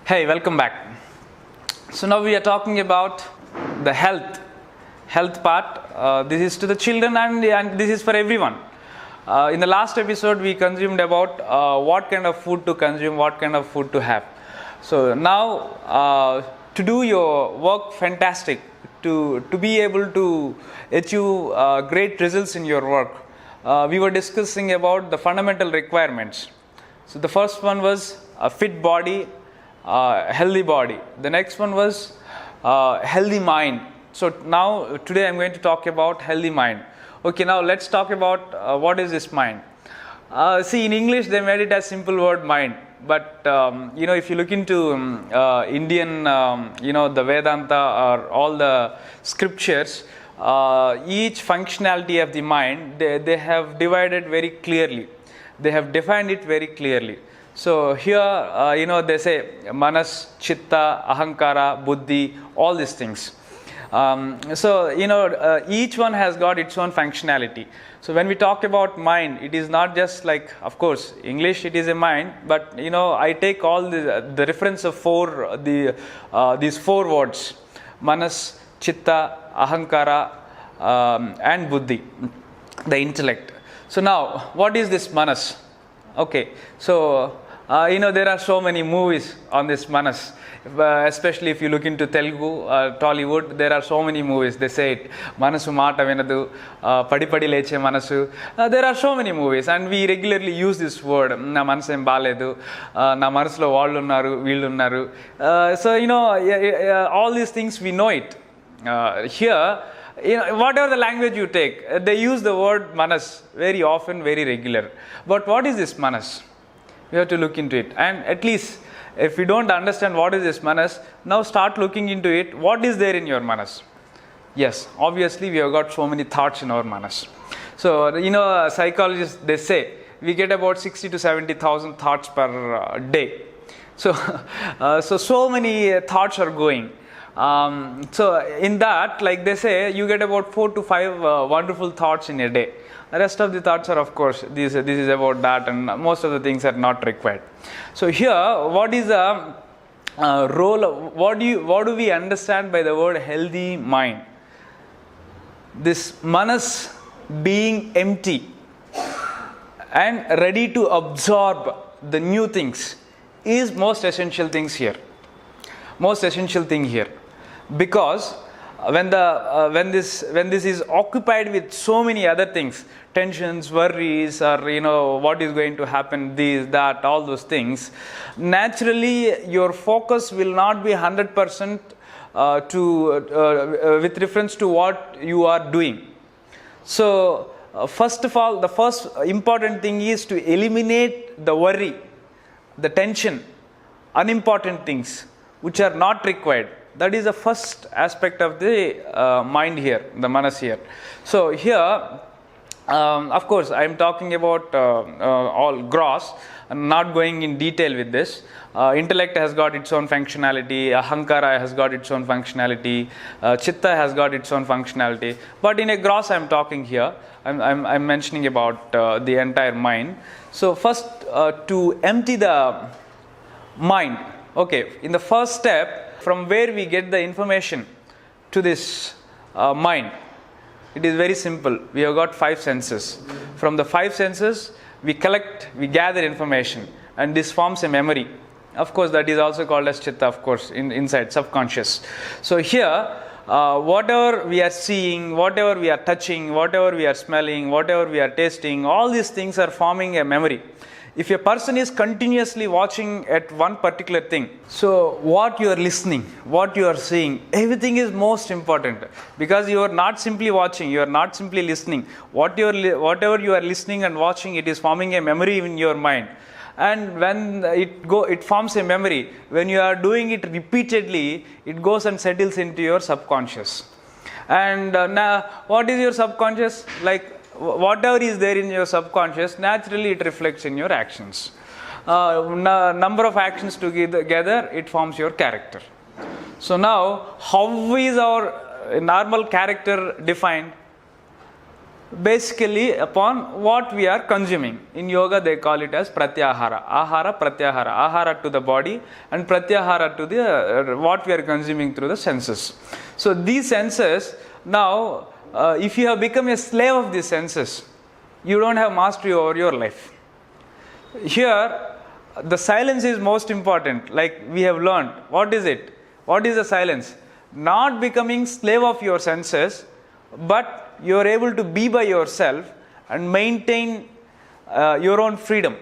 Hey, welcome back. So now we are talking about the health part. This is to the children and this is for everyone. In the last episode, we consumed about what kind of food to consume, what kind of food to have. So now to do your work fantastic, to be able to achieve great results in your work, we were discussing about the fundamental requirements. So the first one was a fit body, healthy body. The next one was healthy mind. So now today I'm going to talk about healthy mind. Okay, now let's talk about what is this mind. See, in English they made it as simple word mind, but if you look into Indian the Vedanta or all the scriptures, each functionality of the mind they have divided very clearly. They have defined it very clearly. So here, they say manas, chitta, ahankara, buddhi, all these things. Each one has got its own functionality. So when we talk about mind, it is not just like, of course, English it is a mind, but I take all the reference of these four words: manas, chitta, ahankara, and buddhi, the intellect. So now, what is this manas? Okay, so there are so many movies on this manas, especially if you look into Telugu, Tollywood, there are so many movies. They say it, manasu maata vinadu, padi padi leche manasu. There are so many movies and we regularly use this word, na manasu em baaledu, na manasulo vallu unnaru, veellu unnaru. So all these things we know it. Here, whatever the language you take, they use the word manas very often, very regular. But what is this manas? We have to look into it. And at least if we don't understand what is this manas, now start looking into it. What is there in your manas? Yes, obviously we have got so many thoughts in our manas. So, psychologists, they say we get about 60 to 70,000 thoughts per day. So, so many thoughts are going. So in that, like they say, you get about 4 to 5 wonderful thoughts in a day. The rest of the thoughts are, of course, this is about that, and most of the things are not required. So here, what is the role? What do we understand by the word healthy mind? This manas being empty and ready to absorb the new things is most essential things here. Most essential thing here, because when this is occupied with so many other things, tensions, worries, or with going to happen, this, that, all those things, naturally your focus will not be 100% with reference to what you are doing. So first of all, the first important thing is to eliminate the worry, the tension, unimportant things which are not required. That is the first aspect of the mind here, the manas here. So here, of course, I am talking about all gross. I'm not going in detail with this. Intellect has got its own functionality. Ahankara has got its own functionality. Chitta has got its own functionality. But in a gross, I am talking here. I'm mentioning about the entire mind. So first, to empty the mind. Okay, in the first step, from where we get the information to this mind, it is very simple. We have got 5 senses. From the 5 senses, we gather information, and this forms a memory. Of course, that is also called as chitta, of course, inside subconscious. So here, whatever we are seeing, whatever we are touching, whatever we are smelling, whatever we are tasting, all these things are forming a memory. If a person is continuously watching at one particular thing, so what you are listening, what you are seeing, everything is most important, because you are not simply watching, you are not simply listening. Whatever you are listening and watching, it is forming a memory in your mind. And when it forms a memory, when you are doing it repeatedly, it goes and settles into your subconscious. And now, what is your subconscious? Like, whatever is there in your subconscious, naturally it reflects in your actions. Number of actions together, it forms your character. So now, how is our normal character defined? basically upon what we are consuming. In yoga they call it as pratyahara. Ahara, pratyahara. Ahara to the body and pratyahara to the what we are consuming through the senses. So these senses, now if you have become a slave of these senses, you don't have mastery over your life. Here the silence is most important. Like we have learned, what is it? What is the silence? Not becoming slave of your senses, but you are able to be by yourself and maintain your own freedom.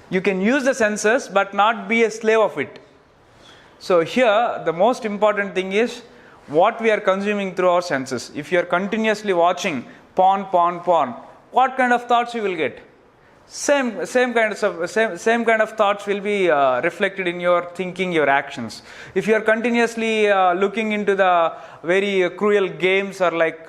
You can use the senses but not be a slave of it. So here the most important thing is what we are consuming through our senses. If you are continuously watching porn, what kind of thoughts you will get? Same kind of thoughts will be reflected in your thinking, your actions. If you are continuously looking into the very cruel games or like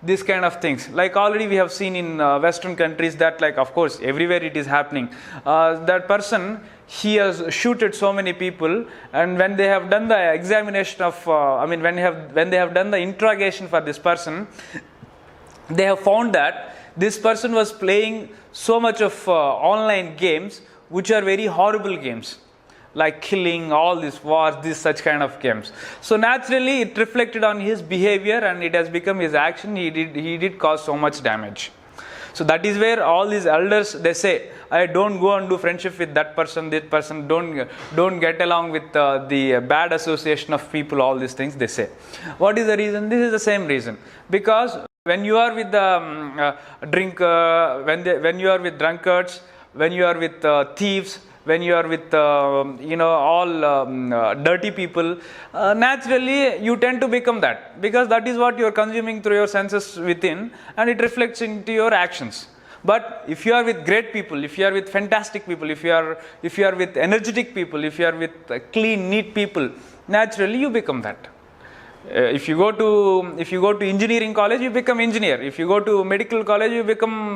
these kind of things, like already we have seen in Western countries that, like, of course everywhere it is happening. That person, he has shooted so many people, and when they have done the examination of when they have done the interrogation for this person, they have found that this person was playing so much of online games which are very horrible games, like killing, all these wars, these such kind of games. So naturally it reflected on his behavior and it has become his action. He did cause so much damage. So that is where all these elders, they say, I don't go and do friendship with that person, this person, don't get along with the bad association of people, all these things they say. What is the reason? This is the same reason. Because when you are with the when you are with drunkards, when you are with thieves, when you are with all dirty people, naturally you tend to become that, because that is what you are consuming through your senses within, and it reflects into your actions. But if you are with great people, if you are with fantastic people, if you are with energetic people, if you are with clean, neat people, naturally you become that. If you go to engineering college, you become engineer. If you go to medical college, you become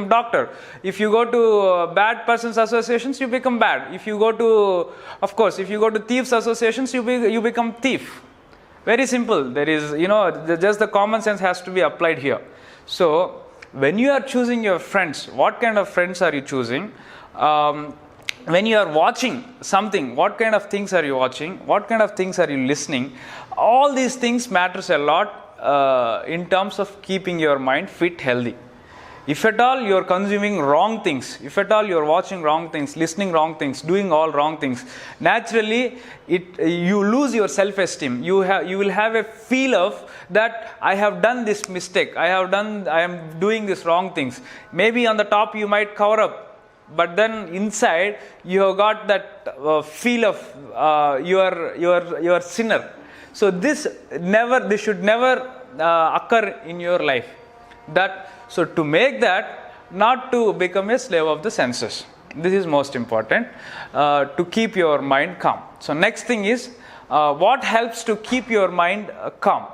doctor. If you go to bad persons associations, you become bad. If you go to thieves associations, you become thief. Very simple. There is just the common sense has to be applied here. So when you are choosing your friends, what kind of friends are you choosing? When you are watching something, what kind of things are you watching? What kind of things are you listening? All these things matters a lot in terms of keeping your mind fit, healthy. If at all you are consuming wrong things, if at all you are watching wrong things, listening wrong things, doing all wrong things, naturally you lose your self-esteem. You will have a feel of that I have done this mistake. I am doing this wrong things. Maybe on the top you might cover up, but then inside you have got that feel of you are sinner. So this should never occur in your life. So to make that, not to become a slave of the senses. This is most important, to keep your mind calm. So next thing is, what helps to keep your mind calm?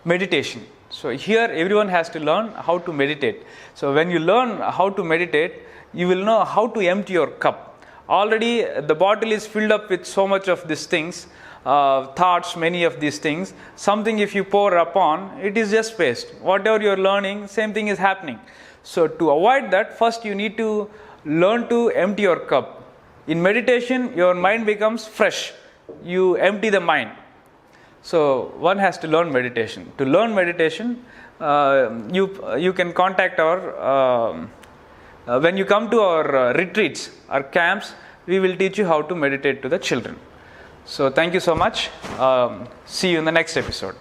Meditation. So here everyone has to learn how to meditate. So when you learn how to meditate, you will know how to empty your cup. Already the bottle is filled up with so much of these things, thoughts, many of these things. Something if you pour upon, it is just waste. Whatever you are learning, same thing is happening. So to avoid that, first you need to learn to empty your cup. In meditation, your mind becomes fresh. You empty the mind. So one has to learn meditation. To learn meditation, you can contact our when you come to our retreats, our camps, we will teach you how to meditate to the children. So thank you so much. See you in the next episode.